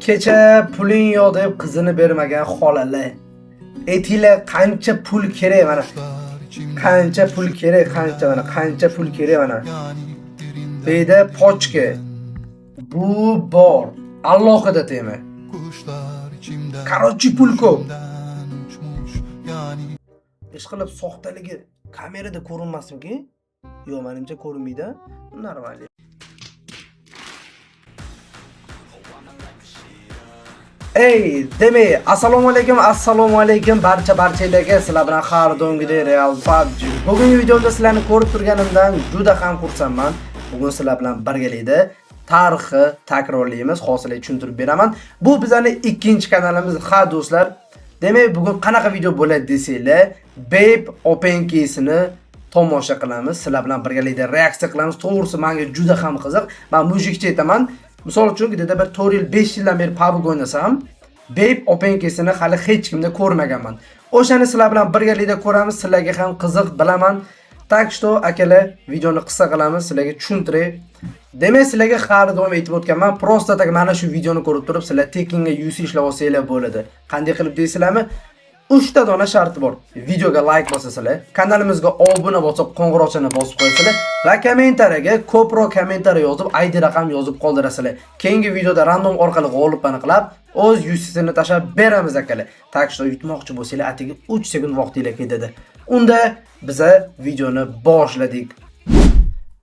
Kecha puling yo'q deb qizini bermagan xolali. Aytinglar qancha pul kerak mana. Qancha pul kerak, qancha pul kerak mana. Beda pochka. Bu bor. Alohida tema. Qarochi pul ko'p. Ishqilib soxtaligi kamerada ko'rinmasmi-ki? Yo'q, menimcha ko'rinmaydi. Normal. Ey, demak, assalomu alaykum barchalarga. Sizlar bilan har doimgidek Real PUBG. Bugungi videomda sizlarni ko'rib turganimdan juda ham xursandman. Bugun sizlar bilan birgalikda tarixi takrorlaymiz, hosili tushuntirib beraman. Bu bizning ikkinchi kanalimiz. Ha do'stlar, demak, bugun qanaqa video bo'ladi desanglar, Babe Open Case'ni tomosha qilamiz. Sizlar bilan birgalikda reaksiya qilamiz. To'g'risi menga juda ham qiziq. Men mujikcha aytaman. Misol uchun, bir 4 yildan beri PUBG o'ynasam, Babe Open Case'ni hali hech kimda ko'rmaganman. O'shani sizlar bilan birgalikda ko'ramiz. Sizlarga ham qiziq bilaman. Tak что, akalar, videoni qisqa qilamiz, sizlarga tushuntiray. Demak, sizlarga har doim aytib o'tganman, prosta tak mana shu videoni ko'rib turib, sizlar tekinga UC ishlab olsanglar bo'ladi. Qanday qilib deysizlarmi? 3 ta dona sharti bor. Videoga like bosasizlar, kanalimizga obuna bosib, qo'ng'iroqchani bosib qo'yasizlar va kommentariyaga ko'proq kommentariy yozib, ID raqam yozib qoldirasizlar. Keyingi videoda random orqali g'olib aniqlab, o'z UC'sini tashab beramiz akalar. Tak что, yutmoqchi bo'lsanglar, atigi 3 sekund vaqtinglar ketadi. Unda biza videoni boshladik.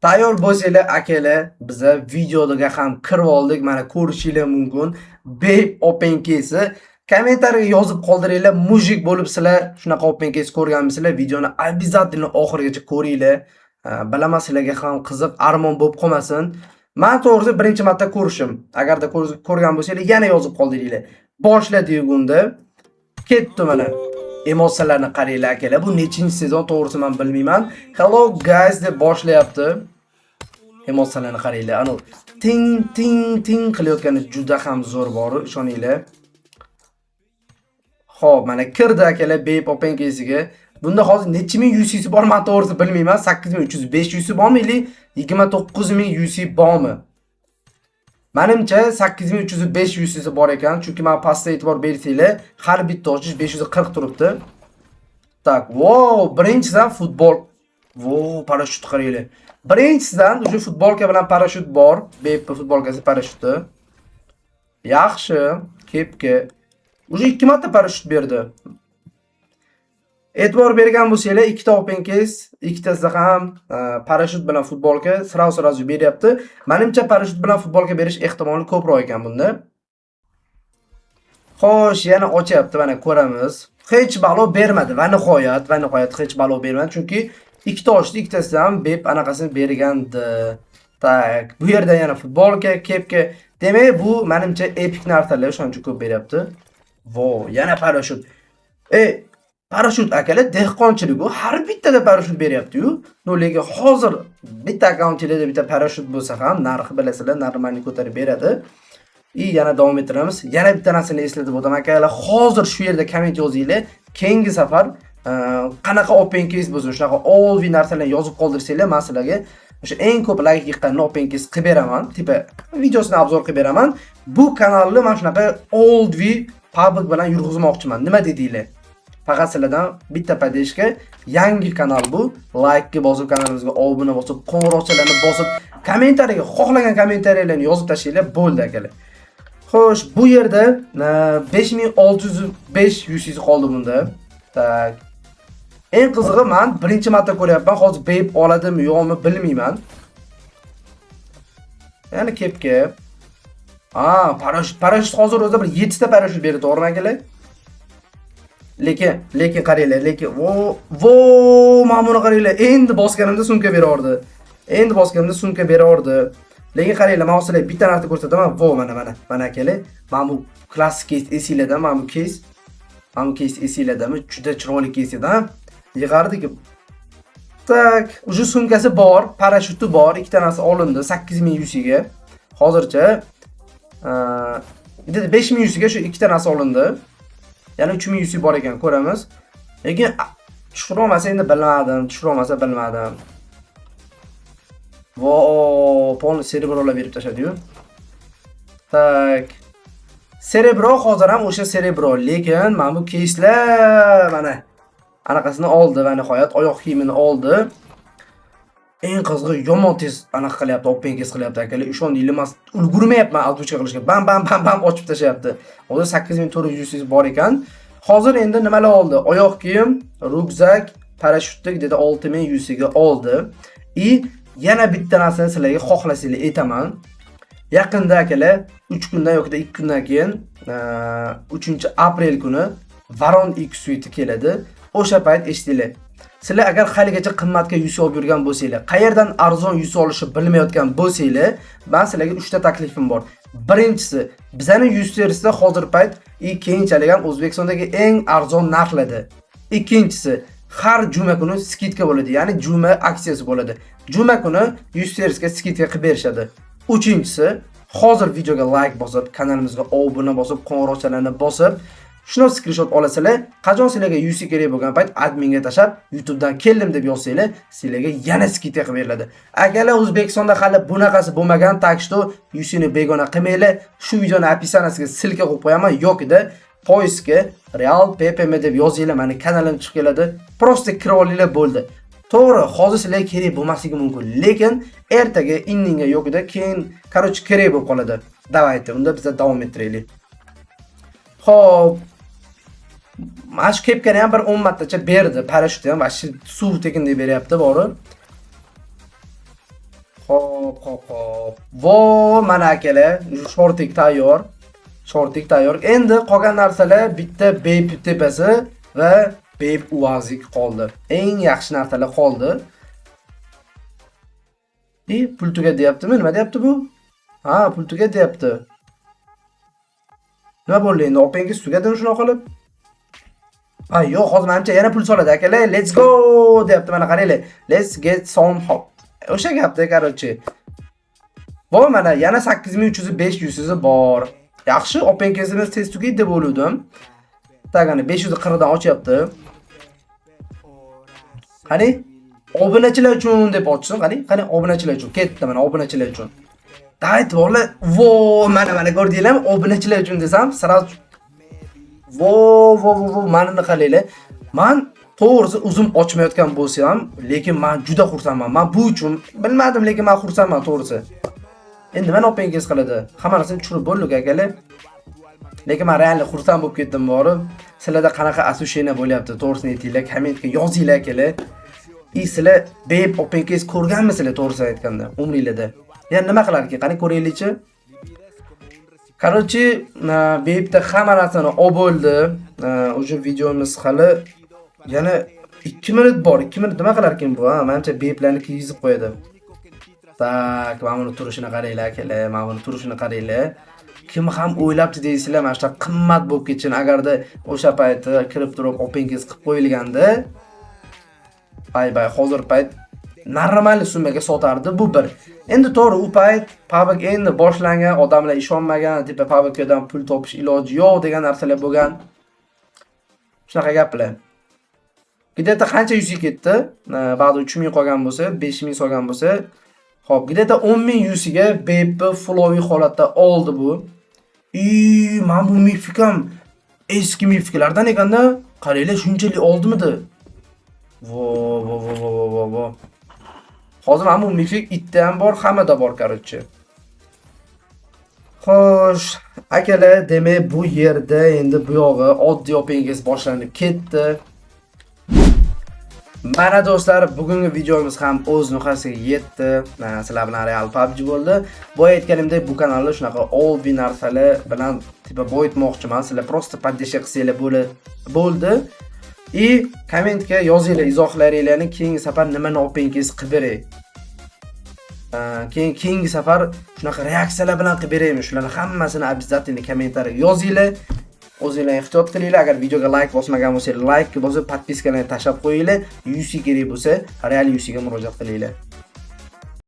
Tayyor bo'lsanglar akalar, biza videoga ham kirib oldik. Mana ko'rishinglar mumkin. Babe Open Case. Kommentariyaga yozib qoldiringlar, mujik bo'libsizlar, shunaqa Open Case ko'rganmisizlar, videoni обязательно oxirigacha ko'ringlar. Bilaman sizlarga ham qiziq, armon bo'lib qolmasin. Men to'g'risi birinchi marta ko'rishim. Agarda ko'rgan bo'lsanglar, yana yozib qoldiringlar. Boshladik unda. Ketdi mana. Emotsiyalarni qaranglar akalar. Bu nechinchi sezon to'g'risi men bilmayman. Hello guys deb boshlayapti. Emotsiyalarni qaranglar. Ana ting ting ting qilayotgani juda ham zo'r bor, ishoninglar. Xo'p, mana kirdi akalar Babe Open Case'ga. Bunda hozir necha ming UC'si bor, men to'g'risi bilmayman. 8305 UC bormi yoki 29000 UC bormi? Menimcha 8305 UC'si bor ekan, chunki men pastda e'tibor bersanglar, har bitta ochish 540 turibdi. Tak, wow, birinchidan futbol. Wow, parashyut qaranglar. Birinchidan o'sha futbolka bilan parashyut bor. Babe futbolkasi parashyuti. Yaxshi, kepka. Уже 2 marta parashyut berdi. E'tibor bergan bo'lsanglar, ikkita Open Case, ikkitasida ham parashyut bilan futbolka sразу beryapti. Menimcha parashyut bilan futbolka berish ehtimoli ko'proq ekan bunda. Xo'sh, yana ochyapti, mana ko'ramiz. Hech balo bermadi va nihoyat hech balo bermadi, chunki ikkita ochdi, ikkitasida ham Babe anaqasini bergandi. Tak, bu yerda yana futbolka, kepka. Demak, bu menimcha epic narsalar shuncha ko'p beryapti. Wow, yana parashyut. Parashyut akalar, dehqonchilik-ku har bittada parashyut beryapti-yu. Lekin hozir bitta akkauntingizda bitta parashyut bo'lsa ham, narxi bilasizlar, normalni ko'tarib beradi. Yana davom ettiramiz. Yana bitta narsani eslatib o'taman akalar. Hozir shu yerda komment yozinglar. Keyingi safar qanaqa Open Case bo'lsa, shunaqa olvi narsalarni yozib qoldirsanglar, men sizlarga o'sha eng ko'p like yiqqan Open Case qilib beraman. Tipa videosini obzor qilib beraman. Bu kanalni men shunaqa olvi PUBG bilan yurg'izmoqchiman. Nima dedinglar? Faqat sizlardan bitta podeshka, yangi kanal bu. Like ga bosib, kanalimizga obuna bosib, qo'ng'iroqchalarni bosib, kommentariyaga xohlagan kommentariyalarni yozib tashlaylar, bo'ldi akalar. Xo'sh, bu yerda 5605 UC'si qoldi bunda. Tak. Eng qizig'i, men birinchi marta ko'ryapman. Hozir Babe oladimi, yo'qmi bilmayman. Yana kepka. Parashyut hozir o'zida bir 7 ta parashyut berdi, to'g'rimi akalar? Lekin qaranglar, vo, mana buni qaranglar. Endi bosganimda sumka berardi. Lekin qaranglar, men sizlarga bitta narsa ko'rsataman. Vo, mana akalar. Mana bu klassik case esinglarda, mana bu case esinglardami? Juda chiroyli case edi, ha? Yig'ardik. Tak, o'sha sumkasi bor, parashyuti bor, ikkita narsa olindi 8000 UC ga. Hozircha 5000 UC ga shu ikkita narsa olindi. Yana 3000 UC bor ekan, ko'ramiz. Lekin tushirolmasa endi bilmadim. Vo, polni serverlar berib tashadi-yu. Tak. Cerebro hozir ham o'sha Cerebro, lekin mana bu keyslar mana anaqasini oldi va nihoyat oyoq kiyimini oldi. Eng qizig'i yomon tez anaqa qilyapti, opengiz qilyapti akalar. Ishondinglar, men ulgurmayapman albuchka qilishga. Bam ochib tashlayapti. Hozir 8400 bor ekan. Hozir endi nimalar oldi? Oyoq kiyim, ryukzak, parashyutlik dedi 6100 ga oldi. Yana bitta narsani sizlarga xohlasanglar aytaman. Yaqinda akalar 3 kundan yoki 2 kundan keyin 3-aprel kuni Varon X Suite keladi. O'sha payt eshitinglar. Sizlar agar haligacha qimmatga yuz olib yurgan bo'lsanglar, qayerdan arzon yuz olishni bilmayotgan bo'lsanglar, men sizlarga 3 ta taklifim bor. Birinchisi, bizning yuz terisida hozir payt keyinchalik ham O'zbekistondagi eng arzon narxlarda. Ikkinchisi, har juma kuni skidka bo'ladi, ya'ni juma aksiyasi bo'ladi. Juma kuni yuz terisga skidka qilib berishadi. Uchinchisi, hozir videoga like bosib, kanalimizga obuna bosib, qo'ng'iroqchalarni bosib, shuni screenshot olasizlar, qachon sizlarga UC kerak bo'lgan payt adminga tashab, YouTubedan keldim deb yozsanglar, sizlarga yana skidka qilib beriladi. Agarlar O'zbekistonda hali bunaqasi bo'lmagan, tak что UC ni begona qilmanglar. Shu videoni opisiyanasiga silka qo'yib qo'yaman yoki-da poiskga Real PPM deb yozinglar, meni kanalim chiqib keladi. Prosta kirib olinglar bo'ldi. To'g'ri, hozir sizlarga kerak bo'lmasligi mumkin, lekin ertaga, indinga yoki-da keyin, короче, kerak bo'lib qoladi. Davaydi, unda biz davom ettiraylik. Xo'p, Mash kepkani ham bir 10 martacha berdi. Parashyut ham vashi suv tekin deb beryapti, bori. Xo'p. Vo, mana akalar, shortik tayyor. Shortik tayyor. Endi qolgan narsalar bitta Babe tepasi va Babe uvazik qoldi. Eng yaxshi narsalar qoldi. Pul tugadiyaptimi? Nima deyapti bu? Ha, pul tugadiyapti. Nima bo'ldi endi? Opengiz tugadimi shuna qilib? Ay, yo'q, hozir menimcha yana pul soladi akalar. Let's go deyapti, mana qaranglar. Let's get some hop. O'sha gapda, короче. Voy, mana yana 8300 500 bor. Yaxshi, opengizimiz tez tugaydi deb o'yladim. Tagani 540 dan ochyapti. Qani, obunachilar uchun deb ochsin, qani obunachilar uchun. Ketdi mana obunachilar uchun. Dayt bolalar, vo, mana ko'rdinglarmi? Obunachilar uchun desam, sразу vo, mana qaranglar. Men to'g'risi o'zim ochmayotgan bo'lsam, lekin men juda xursandman. Men bu uchun bilmadim, lekin men xursandman to'g'risi. Endi men opengiz qiladi. Hamma narsani tushunib bo'ldik akalar. Lekin men real xursand bo'lib ketdim borib. Sizlarda qanaqa asushena bo'lyapti? To'g'risini aytinglar, kommentga yozinglar akalar. Sizlar Babe opengiz ko'rganmisizlar to'g'risini aytganda, umringlarda? Yani nima qilar ekan? Qani ko'raylikchi. Короче, Babe'da hamma narsani olib bo'ldi. O'sha videomiz hali yana 2 minut bor. 2 minut nima qilar ekan bu? Menimcha Babe'larni yezib qo'yadi. Tak, mana buni turishini qaranglar akalar, mana buni turishini qaranglar. Kim ham o'ylabdi deysizlar, mana shu qimmat bo'lib ketsin agarda o'sha paytda kirib turib opengiz qilib qo'yilganda. Bay, hozir payt normal summaga sotardi bu bir. Endi to'g'ri, u payt PUBG endi boshlangan, odamlar ishonmagan, tipa PUBGdan pul topish iloji yo'q degan narsalar bo'lgan. Shunaqa gaplar. Gideta qancha yuzi ketdi? Ba'zi 3000 qolgan bo'lsa, 5000 solgan bo'lsa, xo'p, gideta 10000 yuziga Babe flowy holatda oldi bu. Men bu mifikam eski mifiklardan ekanda, qaranglar shunchalik oldimidi? Vo. Hozir ham bu mifik itda ham bor, hammada bor, короче. Xo'sh, akalar, demak bu yerda endi bu yog'i oddiy opengiz boshlanib ketdi. Mana do'stlar, bugungi videomiz ham o'z nihoyasiga yetdi. Sizlar bilan Real PUBG bo'ldi. Boya aytganimdek, bu kanalda shunaqa oddiy narsalar bilan tipa boyitmoqchiman. Sizlar prosta poddesh qilsanglar bo'ldi. Kommentga yozinglar izohlaringlarni, keyingi safar nimani opengiz qilib beray. Keyingi safar shunaqa reaksiyalar bilan qilib beraymi? Shularni hammasini обязательно kommentariyaga yozinglar. O'zingizlar ehtiyot qilinglar. Agar videoga like bosmagan bo'lsangiz, like bosib, podpiskalarni tashab qo'yinglar. UC kerak bo'lsa, Real UC ga murojaat qilinglar.